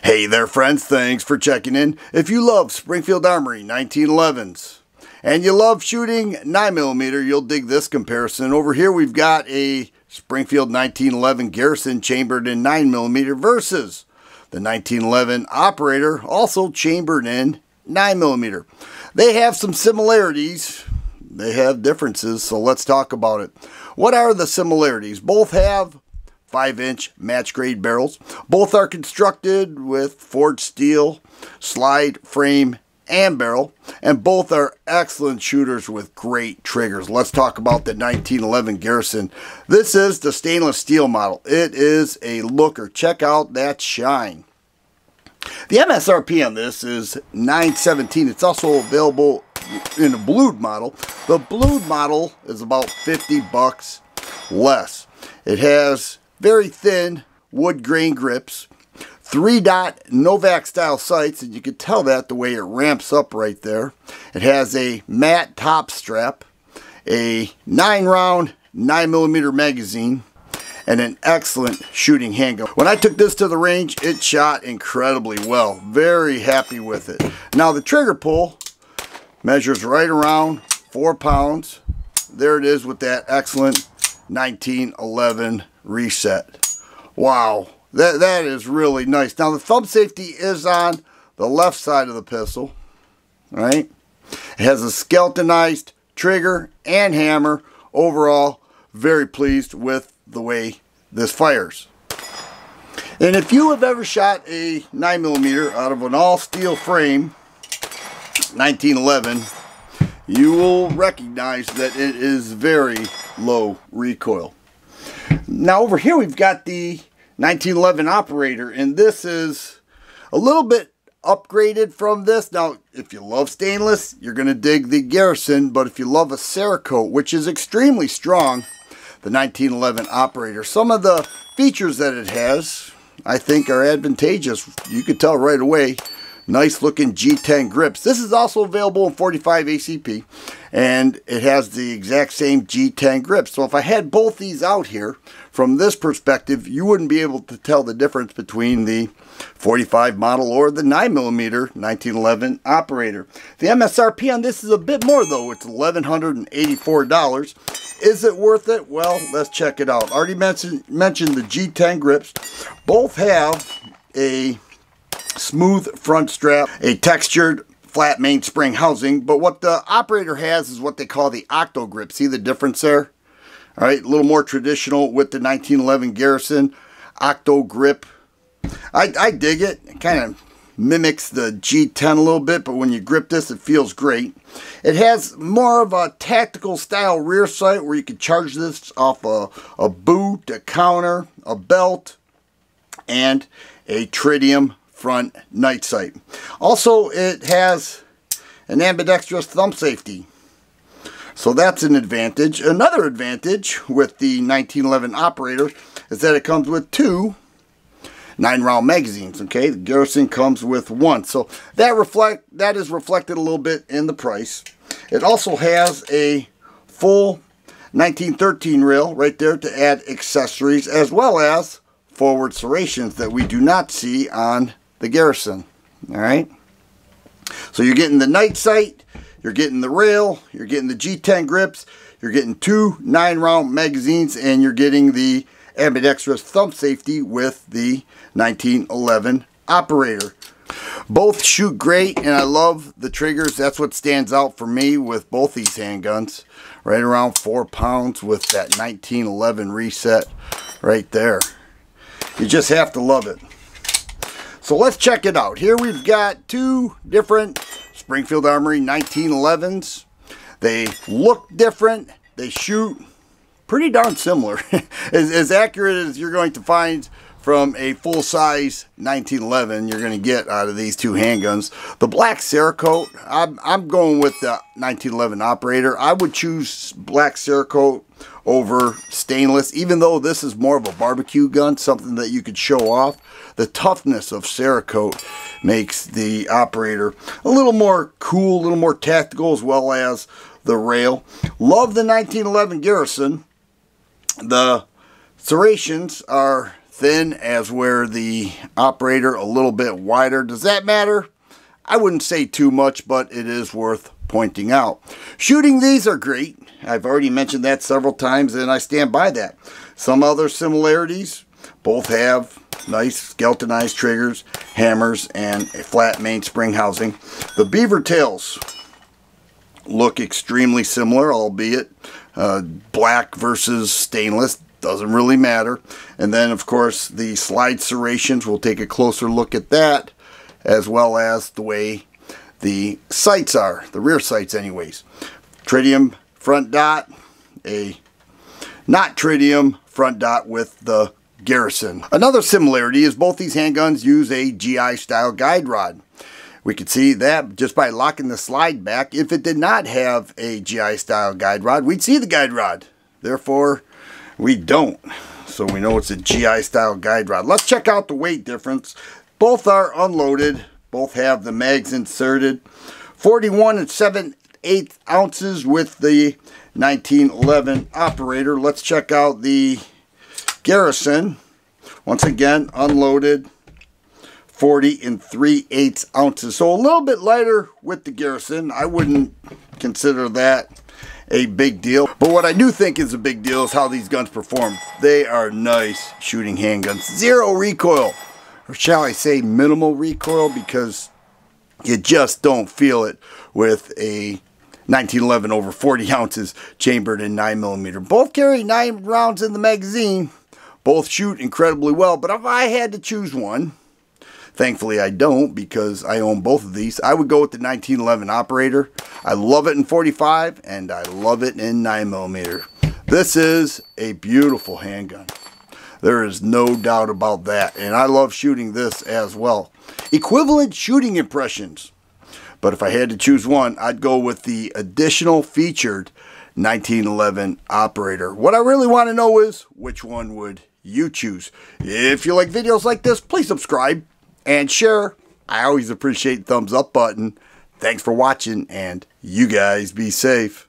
Hey there friends, thanks for checking in. If you love Springfield Armory 1911s and you love shooting 9mm, you'll dig this comparison. Over here we've got a Springfield 1911 Garrison chambered in 9mm versus the 1911 Operator, also chambered in 9mm. They have some similarities, they have differences, so let's talk about it. What are the similarities? Both have 5-inch match grade barrels. Both are constructed with forged steel, slide frame, and barrel, and both are excellent shooters with great triggers. Let's talk about the 1911 Garrison. This is the stainless steel model. It is a looker. Check out that shine. The MSRP on this is $917. It's also available in a blued model. The blued model is about 50 bucks less. It has very thin wood grain grips, 3-dot Novak style sights, and you can tell that the way it ramps up right there. It has a matte top strap, a 9-round 9mm magazine, and an excellent shooting handgun. When I took this to the range, it shot incredibly well. Very happy with it. Now the trigger pull measures right around 4 pounds. There it is with that excellent 1911 reset. Wow, that is really nice. Now the thumb safety is on the left side of the pistol, right? It has a skeletonized trigger and hammer. Overall, very pleased with the way this fires. And if you have ever shot a 9mm out of an all steel frame 1911, you will recognize that it is very low recoil. Now over here we've got the 1911 Operator, and this is a little bit upgraded from this. Now if you love stainless, you're going to dig the Garrison, but if you love a Cerakote, which is extremely strong, the 1911 Operator, some of the features that it has I think are advantageous. You can tell right away. Nice looking G10 grips. This is also available in 45 ACP, and it has the exact same G10 grips. So if I had both these out here, from this perspective, you wouldn't be able to tell the difference between the 45 model or the 9mm 1911 Operator. The MSRP on this is a bit more though. It's $1,184. Is it worth it? Well, let's check it out. Already mentioned the G10 grips. Both have a smooth front strap, a textured flat mainspring housing, but what the Operator has is what they call the octo grip. See the difference there? All right, a little more traditional with the 1911 Garrison octo grip. I dig it. It kind of mimics the G10 a little bit, but when you grip this, it feels great. It has more of a tactical style rear sight where you can charge this off a boot, a counter, a belt, and a tritium front night sight. Also, it has an ambidextrous thumb safety, so that's an advantage. Another advantage with the 1911 Operator is that it comes with 2 9-round magazines. Okay, the Garrison comes with 1, so that is reflected a little bit in the price. It also has a full 1913 rail right there to add accessories, as well as forward serrations that we do not see on the Garrison. All right, so you're getting the night sight, you're getting the rail, you're getting the G10 grips, you're getting 2 9-round magazines, and you're getting the ambidextrous thumb safety with the 1911 Operator. Both shoot great, and I love the triggers. That's what stands out for me with both these handguns. Right around 4 pounds with that 1911 reset right there. You just have to love it. So let's check it out. Here we've got 2 different Springfield Armory 1911s. They look different. They shoot pretty darn similar. as accurate as you're going to find from a full-size 1911 you're going to get out of these 2 handguns. The black Cerakote, I'm going with the 1911 Operator. I would choose black Cerakote over stainless, even though this is more of a barbecue gun, something that you could show off. The toughness of Cerakote makes the Operator a little more cool, a little more tactical, as well as the rail. Love the 1911 Garrison. The serrations are thin as where the operator a little bit wider. Does that matter? I wouldn't say too much, but it is worth pointing out. Shooting these are great. I've already mentioned that several times, and I stand by that. Some other similarities, both have nice skeletonized triggers, hammers, and a flat mainspring housing. The beaver tails look extremely similar, albeit black versus stainless. Doesn't really matter. And then, of course, the slide serrations, we'll take a closer look at that, as well as the way the sights are, the rear sights anyways. Tritium front dot, a not tritium front dot with the Garrison. Another similarity is both these handguns use a GI style guide rod. We could see that just by locking the slide back. If it did not have a GI style guide rod, we'd see the guide rod. Therefore, we don't. So we know it's a GI style guide rod. Let's check out the weight difference. Both are unloaded. Both have the mags inserted. 41 7/8 ounces with the 1911 operator. Let's check out the Garrison. Once again, unloaded. 40 3/8 ounces. So a little bit lighter with the Garrison. I wouldn't consider that a big deal. But what I do think is a big deal is how these guns perform. They are nice shooting handguns. Zero recoil. Or shall I say minimal recoil, because you just don't feel it with a 1911 over 40 ounces chambered in 9mm. Both carry 9 rounds in the magazine. Both shoot incredibly well. But if I had to choose one, thankfully I don't because I own both of these, I would go with the 1911 operator. I love it in 45 and I love it in 9mm. This is a beautiful handgun. There is no doubt about that. And I love shooting this as well. Equivalent shooting impressions. But if I had to choose one, I'd go with the additional featured 1911 operator. What I really want to know is, which one would you choose? If you like videos like this, please subscribe and share. I always appreciate the thumbs up button. Thanks for watching, and you guys be safe.